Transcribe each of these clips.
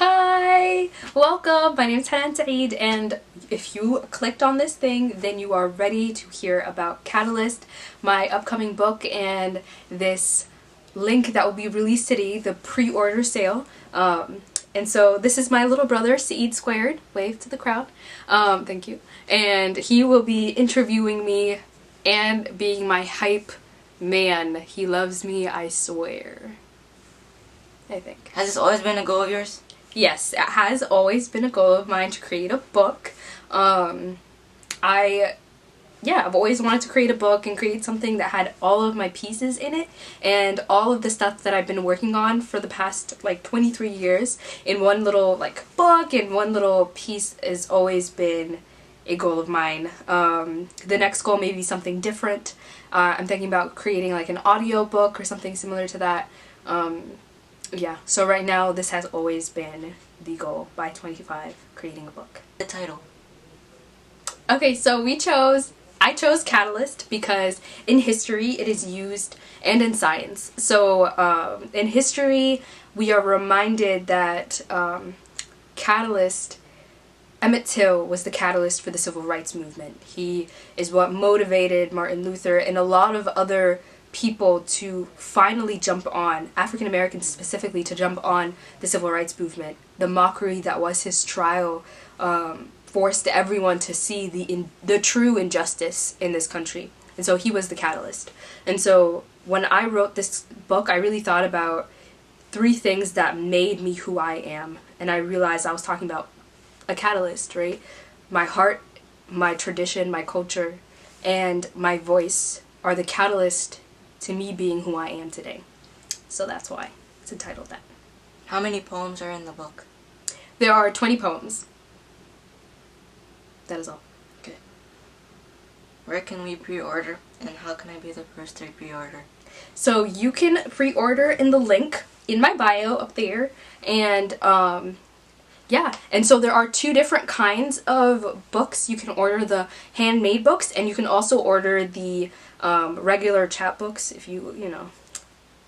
Hi! Welcome! My name is Hanan Seid, and if you clicked on this thing, then you are ready to hear about Catalyst, my upcoming book, and this link that will be released today, the pre-order sale. And so this is my little brother, Seid Squared. Wave to the crowd. Thank you. And he will be interviewing me and being my hype man. He loves me, I swear. I think. Has this always been a goal of yours? Yes, it has always been a goal of mine to create a book. I've always wanted to create a book and create something that had all of my pieces in it and all of the stuff that I've been working on for the past 23 years in one little book, and one little piece has always been a goal of mine. The next goal may be something different. I'm thinking about creating an audio book or something similar to that. Yeah, so right now this has always been the goal, by 25, creating a book. The title. Okay, so I chose Catalyst because in history it is used, and in science. So in history we are reminded that Emmett Till was the catalyst for the civil rights movement. He is what motivated Martin Luther and a lot of other people to finally jump on, African Americans specifically, to jump on the civil rights movement. The mockery that was his trial forced everyone to see the true injustice in this country, and so he was the catalyst. And so when I wrote this book, I really thought about 3 things that made me who I am, and I realized I was talking about a catalyst, right? My heart, my tradition, my culture, and my voice are the catalyst to me being who I am today. So that's why it's entitled that. How many poems are in the book? There are 20 poems. That is all. Okay. Where can we pre-order, and how can I be the first to pre-order? So you can pre-order in the link in my bio up there, and yeah, and so there are 2 different kinds of books. You can order the handmade books, and you can also order the regular chap books if you know.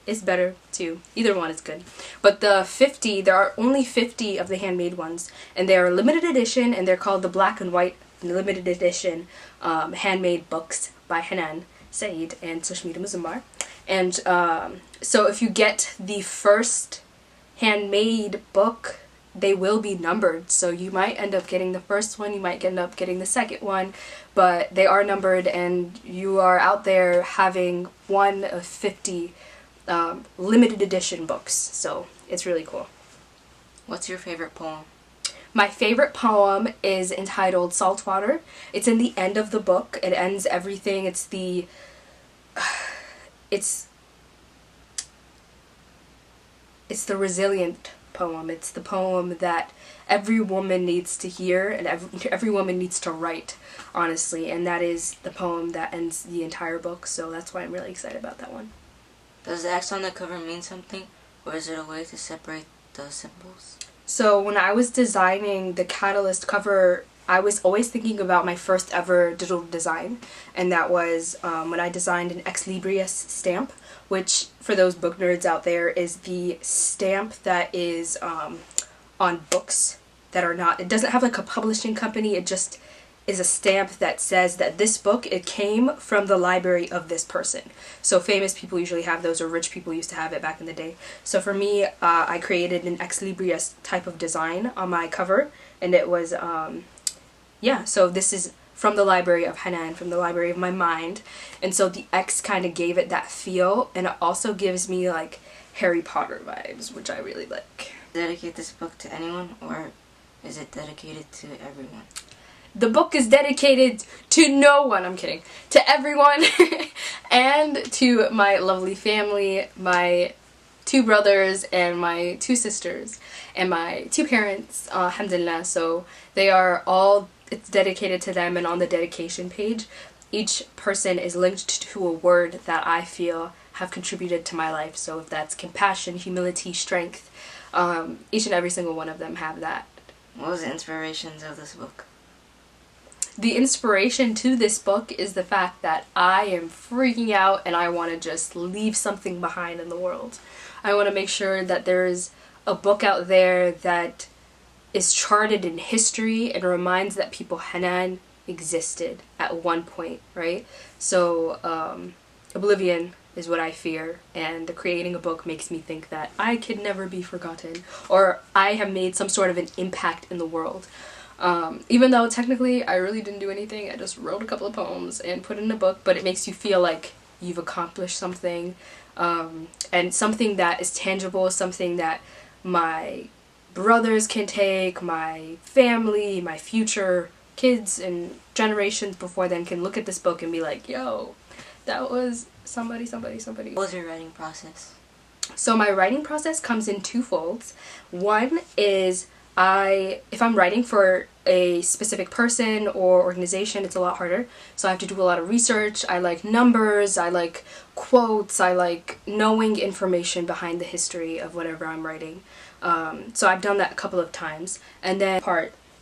It's better too. Either one is good. But there are only 50 of the handmade ones, and they are limited edition, and they're called the Black and White Limited Edition Handmade Books by Hanan Seid and Sushmita Muzambar. And so if you get the first handmade book, they will be numbered, so you might end up getting the first one, you might end up getting the second one, but they are numbered, and you are out there having one of 50 limited edition books, so it's really cool. What's your favorite poem? My favorite poem is entitled Saltwater. It's in the end of the book. It ends everything. It's the resilient poem. It's the poem that every woman needs to hear, and every woman needs to write, honestly, and that is the poem that ends the entire book, so that's why I'm really excited about that one. Does the X on the cover mean something, or is it a way to separate the symbols? So when I was designing the Catalyst cover, I was always thinking about my first ever digital design, and that was when I designed an Ex Libris stamp, which, for those book nerds out there, is the stamp that is on books that are not, it doesn't have a publishing company, it just is a stamp that says that this book, it came from the library of this person. So famous people usually have those, or rich people used to have it back in the day. So for me, I created an Ex Libris type of design on my cover, and it was, yeah, so this is from the library of Hanan, from the library of my mind, and so the X kind of gave it that feel, and it also gives me Harry Potter vibes, which I really like. Dedicate this book to anyone, or is it dedicated to everyone? The book is dedicated to no one, I'm kidding, to everyone, and to my lovely family, my 2 brothers, and my 2 sisters, and my 2 parents, alhamdulillah, so they are all, it's dedicated to them, and on the dedication page, each person is linked to a word that I feel have contributed to my life, so if that's compassion, humility, strength, each and every single one of them have that. What was the inspirations of this book? The inspiration to this book is the fact that I am freaking out and I want to just leave something behind in the world. I want to make sure that there is a book out there that is charted in history and reminds that people Hanan existed at one point, right? So oblivion is what I fear, and creating a book makes me think that I could never be forgotten, or I have made some sort of an impact in the world. Even though technically I really didn't do anything, I just wrote a couple of poems and put it in a book, but it makes you feel like you've accomplished something, and something that is tangible, something that my brothers can take, my family, my future kids and generations before then can look at this book and be like, yo, that was somebody. What was your writing process? So my writing process comes in two folds. One is if I'm writing for a specific person or organization, it's a lot harder. So I have to do a lot of research. I like numbers, I like quotes, I like knowing information behind the history of whatever I'm writing. So I've done that a couple of times. And then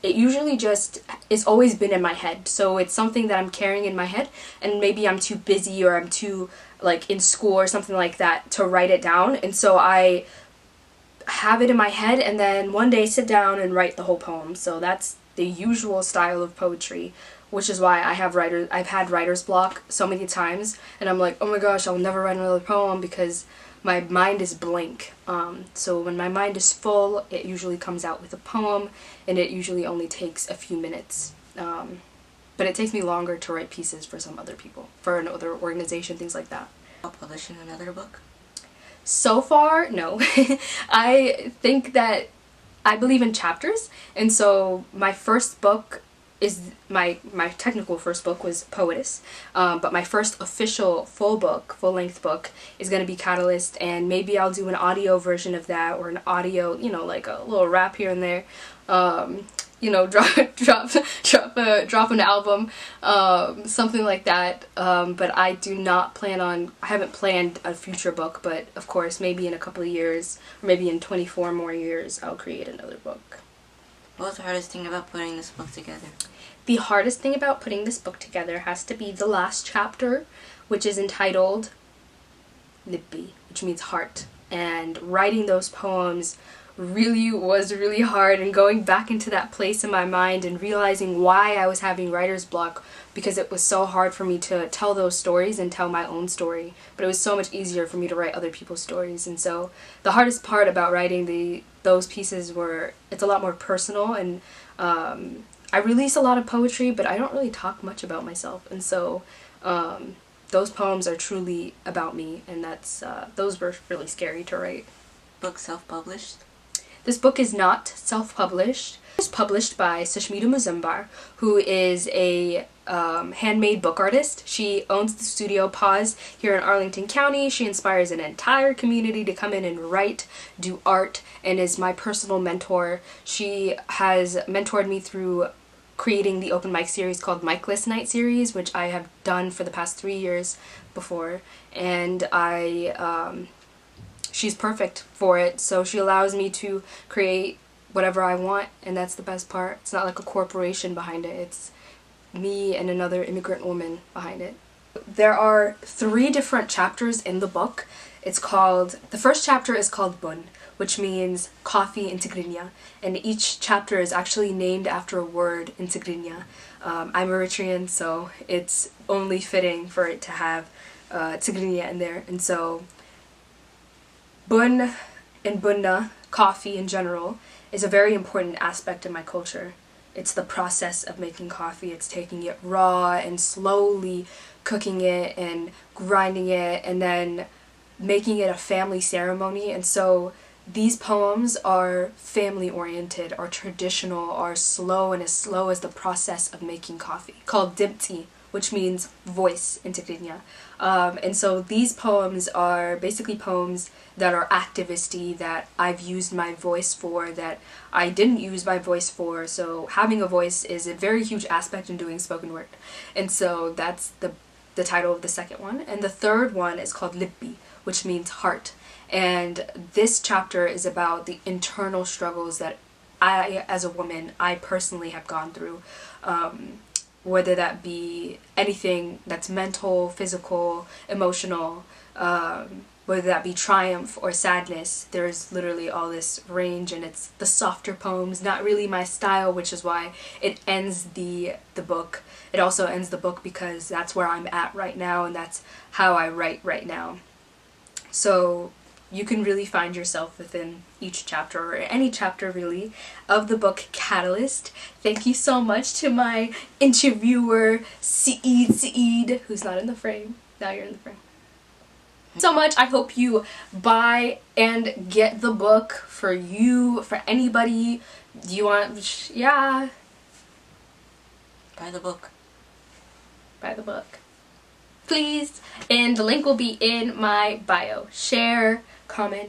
it usually just it's always been in my head. So it's something that I'm carrying in my head, and maybe I'm too busy or I'm too like in school or something like that to write it down. And so I have it in my head and then one day sit down and write the whole poem. So that's the usual style of poetry, which is why I've had writer's block so many times, and I'm like, oh my gosh, I'll never write another poem because my mind is blank. So when my mind is full, it usually comes out with a poem, and it usually only takes a few minutes. But it takes me longer to write pieces for some other people, for another organization, things like that. Publishing another book? So far, no. I think that I believe in chapters, and so my first book is my technical first book was Poetess, but my first official full-length book is going to be ๊kad, and maybe I'll do an audio version of that, or an audio, you know, like a little rap here and there, you know, drop an album, something like that, but I haven't planned a future book, but of course maybe in a couple of years, or maybe in 24 more years, I'll create another book. What was the hardest thing about putting this book together? The hardest thing about putting this book together has to be the last chapter, which is entitled lyst, which means heart. And writing those poems was really hard, and going back into that place in my mind and realizing why I was having writer's block, because it was so hard for me to tell those stories and tell my own story, but it was so much easier for me to write other people's stories. And so the hardest part about writing those pieces it's a lot more personal, and I release a lot of poetry, but I don't really talk much about myself, and so those poems are truly about me, and those were really scary to write. Book self-published? This book is not self-published. It was published by Sushmita Muzumbar, who is a handmade book artist. She owns the studio Pause here in Arlington County. She inspires an entire community to come in and write, do art, and is my personal mentor. She has mentored me through creating the open mic series called Mic List Night series, which I have done for the past 3 years before, and she's perfect for it, so she allows me to create whatever I want, and that's the best part. It's not like a corporation behind it, it's me and another immigrant woman behind it. There are 3 different chapters in the book. The first chapter is called Bun, which means coffee in Tigrinya, and each chapter is actually named after a word in Tigrinya. I'm Eritrean, so it's only fitting for it to have Tigrinya in there, and so Bun and bunna, coffee in general, is a very important aspect of my culture. It's the process of making coffee. It's taking it raw and slowly cooking it and grinding it and then making it a family ceremony. And so these poems are family oriented, are traditional, are slow, and as slow as the process of making coffee, called dibti, which means voice in Tigrinya. And so these poems are basically poems that are activist-y, that I've used my voice for, that I didn't use my voice for. So having a voice is a very huge aspect in doing spoken word. And so that's the title of the second one. And the third one is called Libbi, which means heart. And this chapter is about the internal struggles that I, as a woman, I personally have gone through. Whether that be anything that's mental, physical, emotional, whether that be triumph or sadness. There's literally all this range, and it's the softer poems, not really my style, which is why it ends the book. It also ends the book because that's where I'm at right now, and that's how I write right now. So you can really find yourself within each chapter, or any chapter really, of the book Catalyst. Thank you so much to my interviewer, Seid, who's not in the frame. Now you're in the frame. So much. I hope you buy and get the book for you, for anybody. Do you want, yeah. Buy the book. Buy the book. Please. And the link will be in my bio. Share, comment.